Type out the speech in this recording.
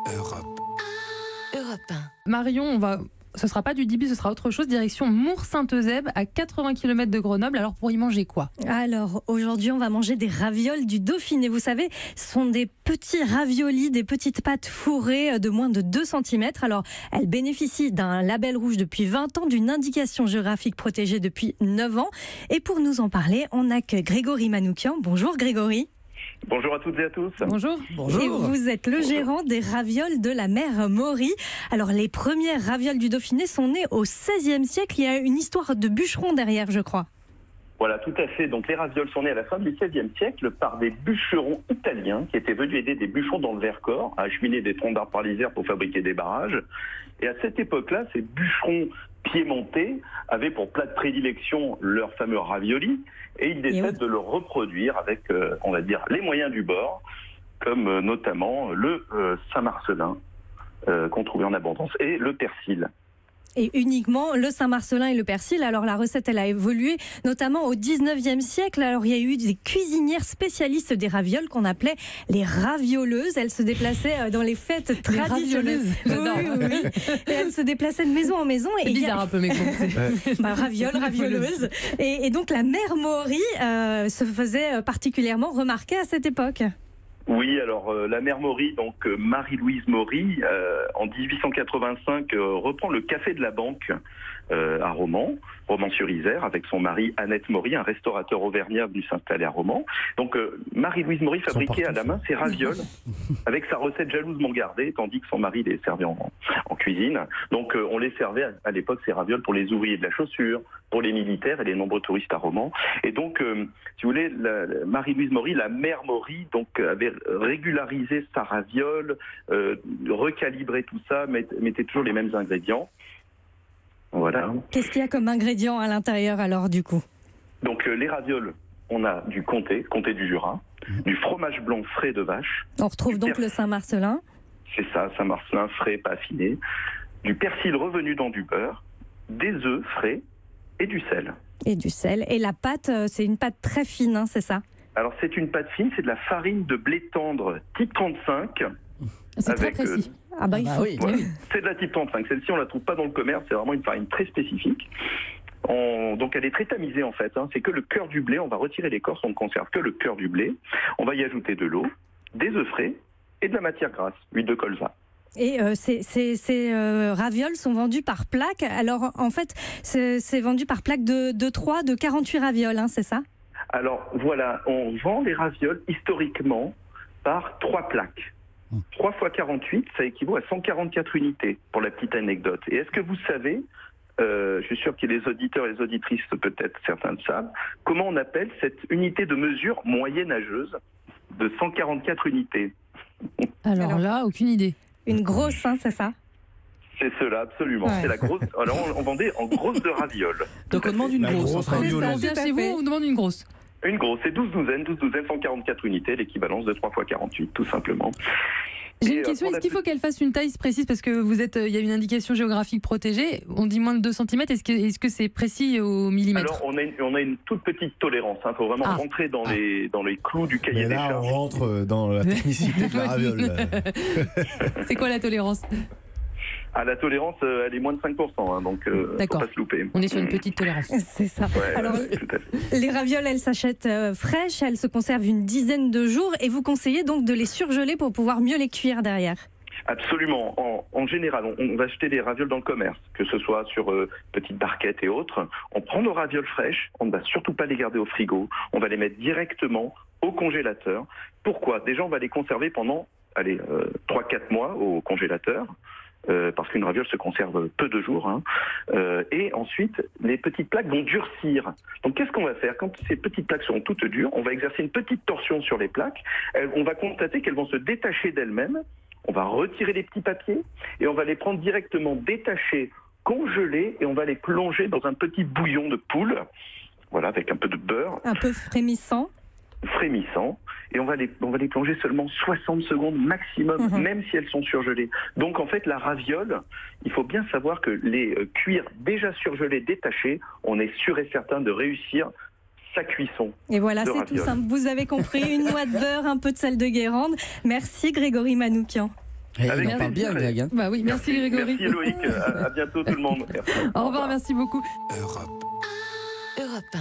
Europe. Europe 1. Marion, ce sera pas du Dibi, ce sera autre chose. Direction Mours-Saint-Eusèbe, à 80 km de Grenoble. Alors pour y manger quoi? Alors aujourd'hui on va manger des ravioles du Dauphiné. Vous savez, ce sont des petits raviolis, des petites pâtes fourrées de moins de 2 cm. Alors elles bénéficient d'un label rouge depuis 20 ans, d'une indication géographique protégée depuis 9 ans. Et pour nous en parler, on accueille Grégory Manoukian. Bonjour Grégory. Bonjour à toutes et à tous. Bonjour. Et vous êtes le gérant des ravioles de la mère Maury. Alors les premières ravioles du Dauphiné sont nées au XVIe siècle. Il y a une histoire de bûcheron derrière, je crois. Voilà, tout à fait. Donc les ravioles sont nées à la fin du XVIe siècle par des bûcherons italiens qui étaient venus aider des bûcherons dans le Vercors à acheminer des troncs d'arbres par l'Isère pour fabriquer des barrages. Et à cette époque-là, ces bûcherons piémontais avaient pour plat de prédilection leur fameux ravioli et ils décident de le reproduire avec, on va dire, les moyens du bord, comme notamment le Saint-Marcelin qu'on trouvait en abondance et le persil. Et uniquement le Saint-Marcelin et le persil. Alors la recette, elle a évolué, notamment au 19e siècle. Alors il y a eu des cuisinières spécialistes des ravioles qu'on appelait les ravioleuses. Elles se déplaçaient dans les fêtes traditionnelles. Oui. Et elles se déplaçaient de maison en maison. C'est bizarre un peu, mais ravioleuse. Et donc la mère Maury se faisait particulièrement remarquer à cette époque. Oui, alors la mère Maury, donc Marie-Louise Maury, en 1885 reprend le café de la Banque à Romans-sur-Isère, avec son mari Annette Maury, un restaurateur auvergnat venu s'installer à Romans. Donc Marie-Louise Maury fabriquait à la main ses ravioles avec sa recette jalousement gardée, tandis que son mari les servait en cuisine. Donc on les servait à l'époque, ces ravioles, pour les ouvriers de la chaussure, pour les militaires et les nombreux touristes à Romans. Et donc, si vous voulez, Marie-Louise Maury, la mère Maury, donc avait régularisé sa raviole, recalibré tout ça, mettait toujours les mêmes ingrédients. Voilà. Qu'est-ce qu'il y a comme ingrédients à l'intérieur alors du coup? Donc les ravioles, on a du comté du Jura, du fromage blanc frais de vache. On retrouve donc le Saint-Marcelin. C'est ça, Saint-Marcelin frais, pas affiné. Du persil revenu dans du beurre, des œufs frais et du sel. Et du sel. Et la pâte, c'est une pâte très fine, hein, c'est ça? Alors c'est une pâte fine, c'est de la farine de blé tendre type 35. C'est très précis. Oui. C'est de la type 35. Celle-ci, on la trouve pas dans le commerce. C'est vraiment une farine très spécifique. Donc elle est très tamisée en fait. C'est que le cœur du blé. On va retirer l'écorce. On ne conserve que le cœur du blé. On va y ajouter de l'eau, des œufs frais et de la matière grasse, huile de colza. Et ces ravioles sont vendues par plaque. Alors en fait, c'est vendu par plaque de 3, de 48 ravioles, hein, c'est ça? Alors voilà, on vend les ravioles historiquement par 3 plaques. 3 fois 48, ça équivaut à 144 unités, pour la petite anecdote. Et est-ce que vous savez, je suis sûr que les auditeurs et les auditrices, peut-être certains le savent, comment on appelle cette unité de mesure moyenâgeuse de 144 unités? Alors là, aucune idée. Une grosse, hein, c'est ça? C'est cela, absolument. Ouais. C'est la grosse. Alors on vendait en grosse de ravioles. Donc on demande une grosse. On vient chez vous, on demande une grosse. Une grosse, c'est 12 douzaines, 144 unités, l'équivalence de 3 fois 48, tout simplement. J'ai une question, est-ce qu'il faut qu'elle fasse une taille précise? Parce que il y a une indication géographique protégée, on dit moins de 2 cm, est-ce que c'est précis au millimètre? Alors on a une toute petite tolérance, il faut vraiment rentrer dans les clous du cahier des charges. On rentre dans la technicité de la raviole. C'est quoi la tolérance? La tolérance, elle est moins de 5%, donc faut pas se louper. On est sur une petite tolérance. C'est ça. Ouais, alors, tout à fait. Les ravioles, elles s'achètent fraîches, elles se conservent une dizaine de jours et vous conseillez donc de les surgeler pour pouvoir mieux les cuire derrière. Absolument. En général, on va acheter des ravioles dans le commerce, que ce soit sur petites barquettes et autres. On prend nos ravioles fraîches, on ne va surtout pas les garder au frigo, on va les mettre directement au congélateur. Pourquoi? Déjà, on va les conserver pendant 3-4 mois au congélateur. Parce qu'une raviole se conserve peu de jours. Et ensuite, les petites plaques vont durcir. Donc qu'est-ce qu'on va faire? Quand ces petites plaques seront toutes dures, on va exercer une petite torsion sur les plaques. On va constater qu'elles vont se détacher d'elles-mêmes. On va retirer les petits papiers et on va les prendre directement détachés, congelés, et on va les plonger dans un petit bouillon de poule, voilà, avec un peu de beurre. Un peu frémissant. Et on va les plonger seulement 60 secondes maximum, même si elles sont surgelées. Donc en fait, la raviole, il faut bien savoir que les cuire déjà surgelés, détachés, on est sûr et certain de réussir sa cuisson. Et voilà, c'est tout simple. Vous avez compris, une noix de beurre, un peu de sel de Guérande. Merci Grégory Manoukian. Il en Avec parle bien, plaisir. Greg. Hein. Bah oui, merci Grégory. Merci Loïc, à bientôt tout le monde. Merci. Au revoir, merci beaucoup. Europe 1.